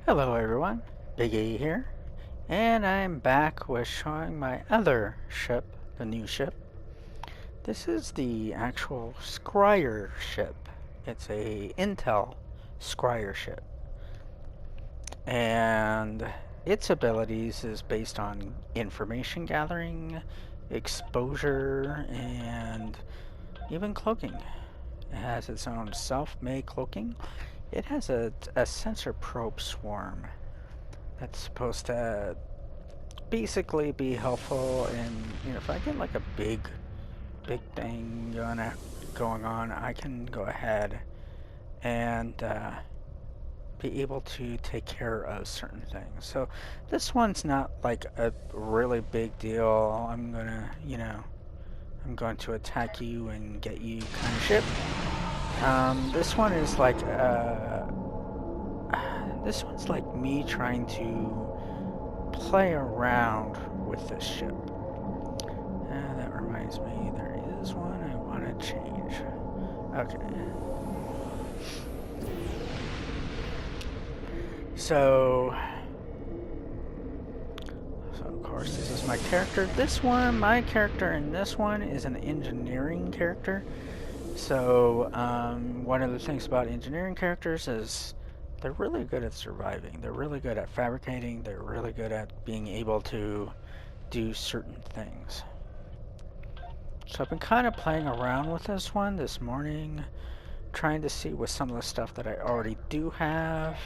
Hello everyone, Big A here, and I'm back with showing my other ship, the new ship. This is the actual Scryer ship. It's a Intel Scryer ship, and its abilities is based on information gathering, exposure, and even cloaking. It has its own self-made cloaking. It has a sensor probe swarm that's supposed to basically be helpful in, if I get like a big thing going on, I can go ahead and be able to take care of certain things. So this one's not like a really big deal. I'm going to attack you and get you kind of ship. This one is like this one's like me trying to play around with this ship. That reminds me, there is one I want to change. Okay. So of course this is my character. My character in this one is an engineering character. So one of the things about engineering characters is they're really good at surviving. They're really good at fabricating. They're really good at being able to do certain things. So I've been kind of playing around with this one this morning, trying to see with some of the stuff that I already do have.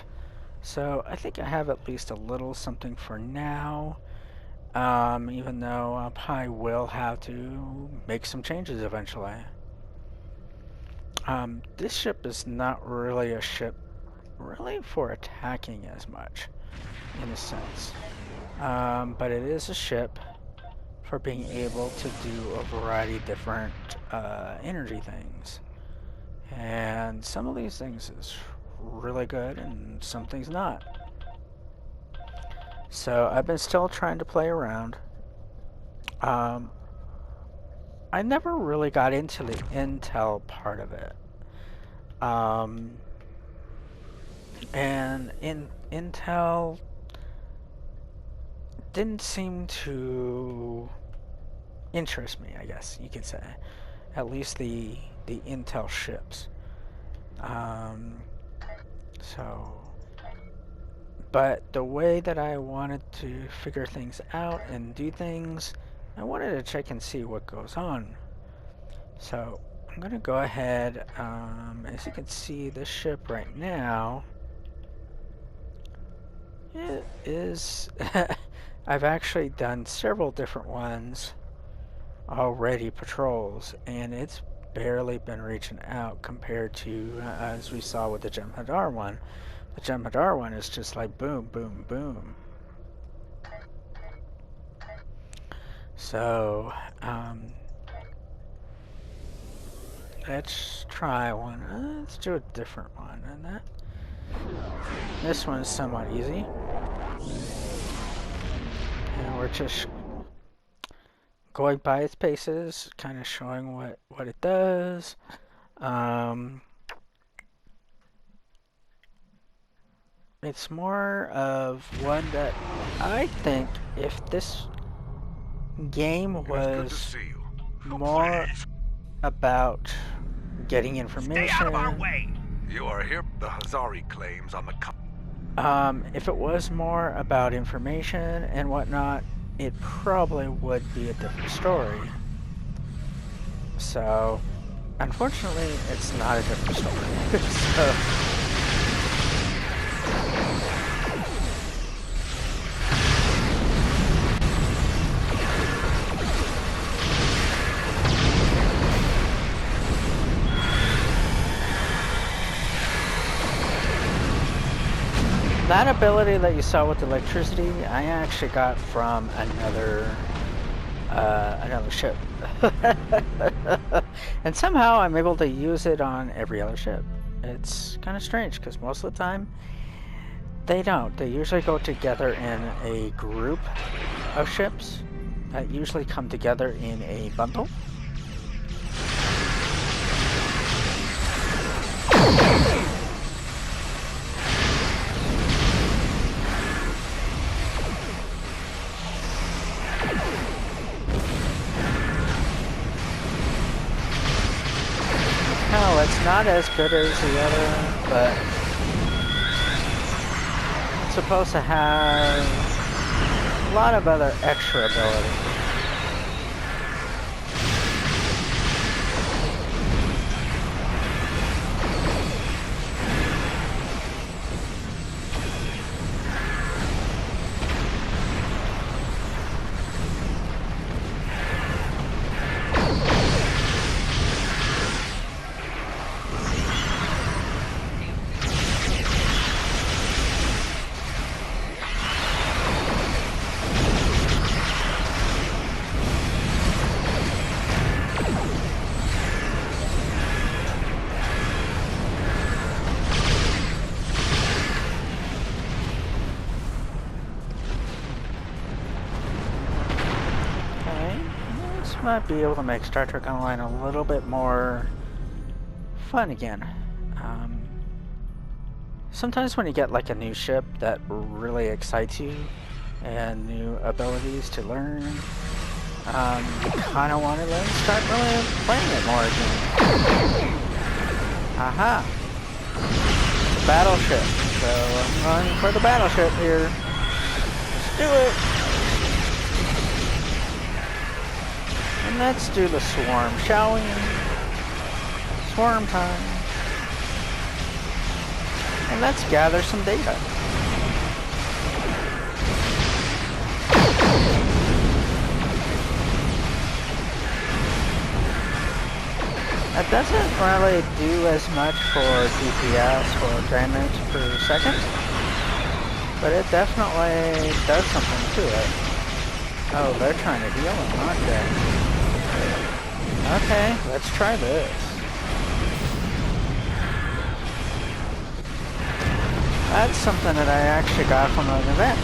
So I think I have at least a little something for now, even though I probably will have to make some changes eventually. This ship is not really a ship really for attacking as much, in a sense. But it is a ship for being able to do a variety of different energy things. And some of these things is really good and some things not. So I've been still trying to play around. I never really got into the Intel part of it. And Intel didn't seem to interest me, I guess you could say. At least the Intel ships. But the way that I wanted to figure things out and do things, I wanted to check and see what goes on. So I'm going to go ahead, as you can see, this ship right now, it is, I've actually done several different ones already, patrols, and it's barely been reaching out compared to, as we saw with the Jem'Hadar one. The Jem'Hadar one is just like boom, boom, boom. So, let's try one. Let's do a different one. And this one is somewhat easy. And we're just going by its paces, kind of showing what it does. It's more of one that I think if this game was more about getting information. Stay out of our way. You are here. The Hazari claims on the. If it was more about information and whatnot, it probably would be a different story. So, unfortunately, it's not a different story. So. That ability that you saw with electricity, I actually got from another ship. And somehow I'm able to use it on every other ship. It's kind of strange, because most of the time, they don't. They usually go together in a group of ships that usually come together in a bundle. not as good as the other, but it's supposed to have a lot of other extra abilities. Might be able to make Star Trek Online a little bit more fun again. Sometimes when you get like a new ship that really excites you and new abilities to learn, you kind of want to then start really playing it more again. Aha! It's a battleship, so I'm going for the battleship here. Let's do it! And let's do the swarm, shall we? Swarm time. And let's gather some data. That doesn't really do as much for DPS or damage per second, but it definitely does something to it. Oh, they're trying to heal him, aren't they? Okay, let's try this. That's something that I actually got from an event.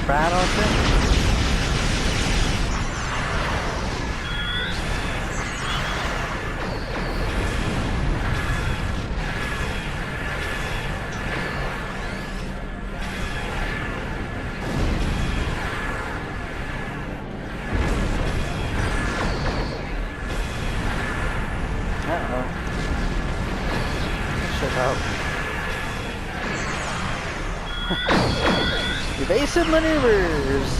Battleship. Uh-oh. That should help. Evasive maneuvers!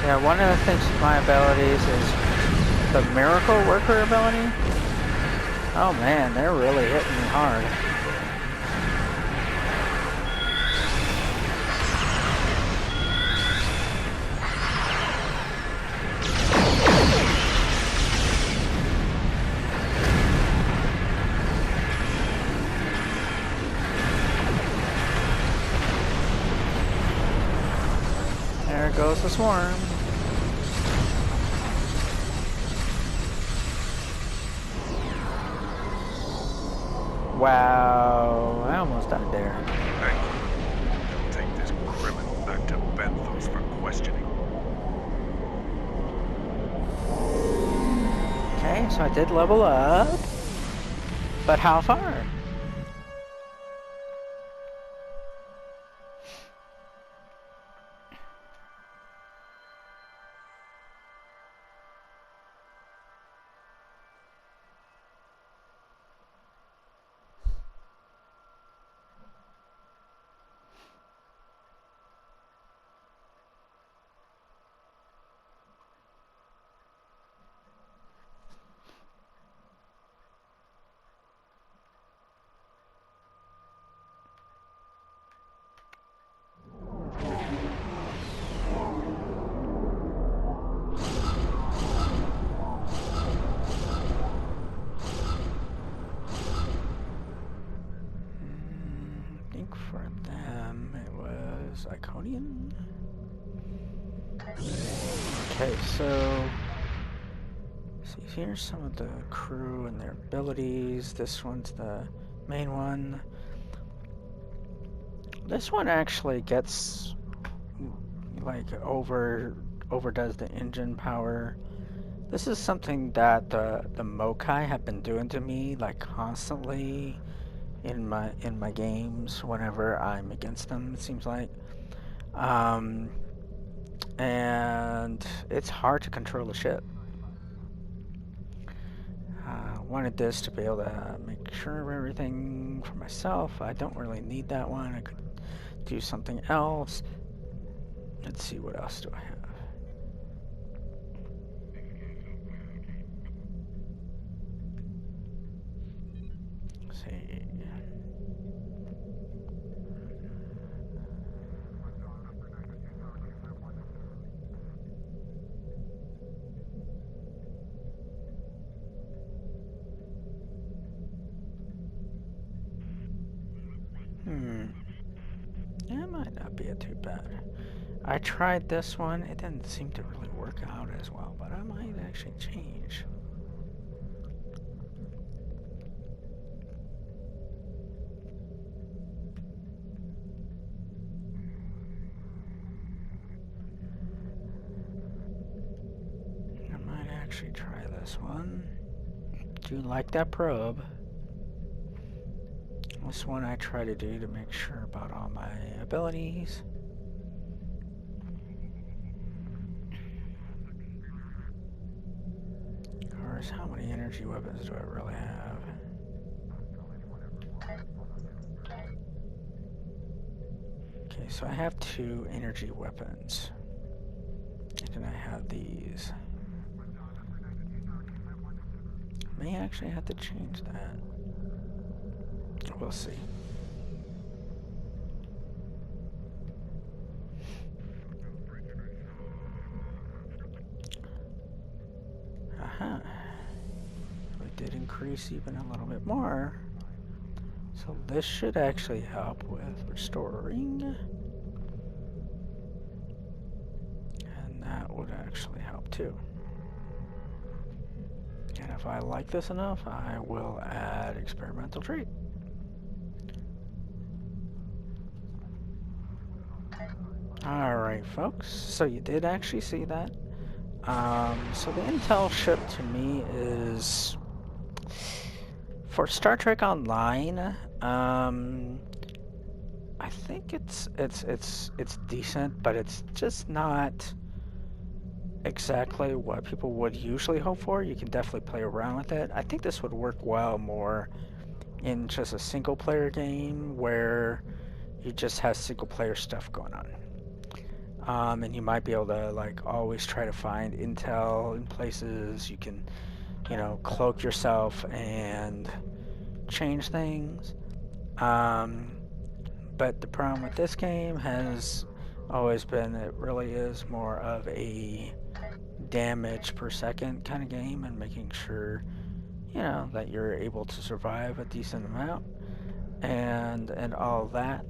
Yeah, one of the things with my abilities is the Miracle Worker ability. Oh man, they're really hitting me hard. There goes the swarm. Wow, I almost died there. Thank you. We'll take this criminal back to Benthos for questioning. Okay, so I did level up. But how far? for them, it was Iconian. Okay, so see, here's some of the crew and their abilities. This one's the main one. This one actually gets like overdoes the engine power. This is something that the Mokai have been doing to me like constantly in my games whenever I'm against them, it seems like. And it's hard to control the ship. Wanted this to be able to make sure of everything for myself. I don't really need that one. I could do something else. Let's see, what else do I have? Let's see. It might not be too bad. I tried this one. It didn't seem to really work out as well, but I might actually change. I might actually try this one. Do you like that probe? This one I try to do to make sure about all my abilities. Of course, how many energy weapons do I really have? Okay, so I have 2 energy weapons. And then I have these. May actually have to change that. We'll see. Aha. It did increase even a little bit more. So this should actually help with restoring. And that would actually help too. And if I like this enough, I will add experimental trait. Alright, folks, so you did actually see that. So the intel ship to me is, for Star Trek Online, I think it's decent, but it's just not exactly what people would usually hope for. You can definitely play around with it. I think this would work well more in just a single player game where you just have single player stuff going on. And you might be able to like always try to find intel in places you can, you know, cloak yourself and change things. But the problem with this game has always been it really is more of a damage per second kind of game, and making sure, you know, that you're able to survive a decent amount and all that.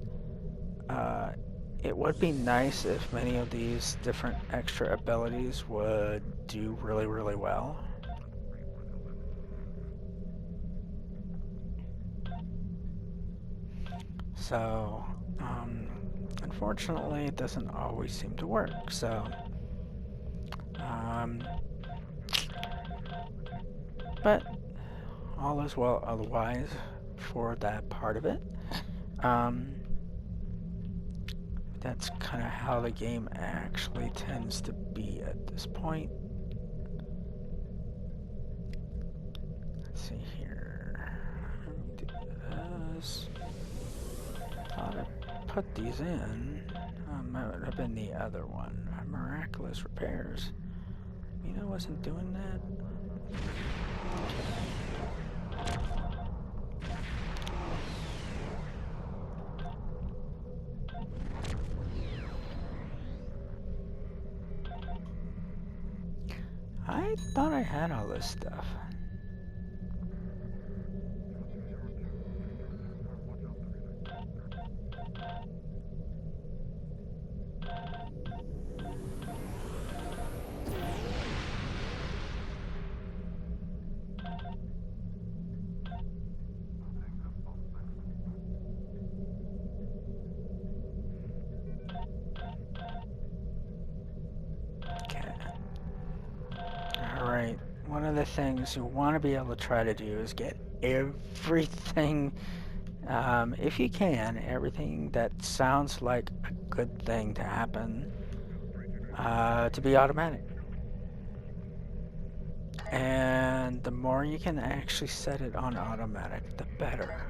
It would be nice if many of these different extra abilities would do really, really well. So, unfortunately, it doesn't always seem to work. So, but all is well otherwise for that part of it. That's kind of how the game actually tends to be at this point. Let's see here. Let me do this. Thought I put these in. Might have been the other one. Miraculous repairs. You know, I wasn't doing that. I thought I had all this stuff. the things you want to be able to try to do is get everything, if you can, everything that sounds like a good thing to happen, to be automatic. And the more you can actually set it on automatic, the better.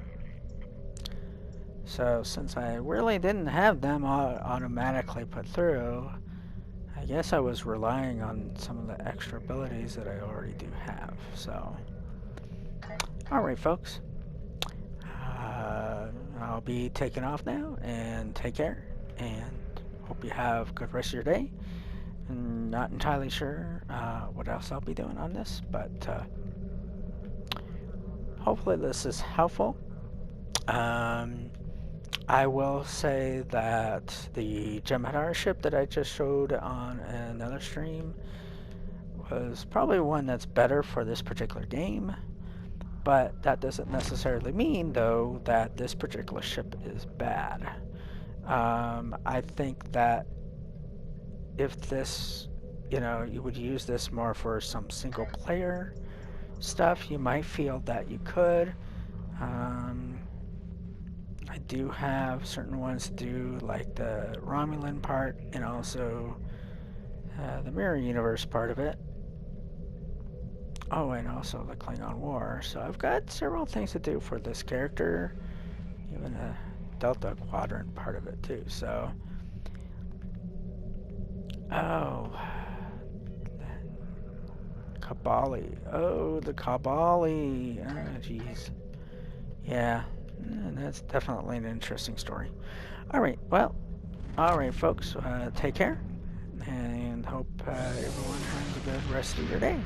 So since I really didn't have them automatically put through, I guess I was relying on some of the extra abilities that I already do have. So, alright folks, I'll be taking off now, and take care, and hope you have a good rest of your day. Not entirely sure what else I'll be doing on this, but hopefully this is helpful. I will say that the Gemini ship that I just showed on another stream was probably one that's better for this particular game, but that doesn't necessarily mean, though, that this particular ship is bad. I think that if this, you would use this more for some single player stuff, you might feel that you could. I do have certain ones to do, like the Romulan part and also the Mirror Universe part of it. Oh, and also the Klingon War. So I've got several things to do for this character, even a Delta Quadrant part of it too. So, oh, Kabali. Oh, the Kabali. Ah, jeez. Yeah, that's definitely an interesting story. Alright, well, alright folks, take care, and hope everyone has a good rest of your day.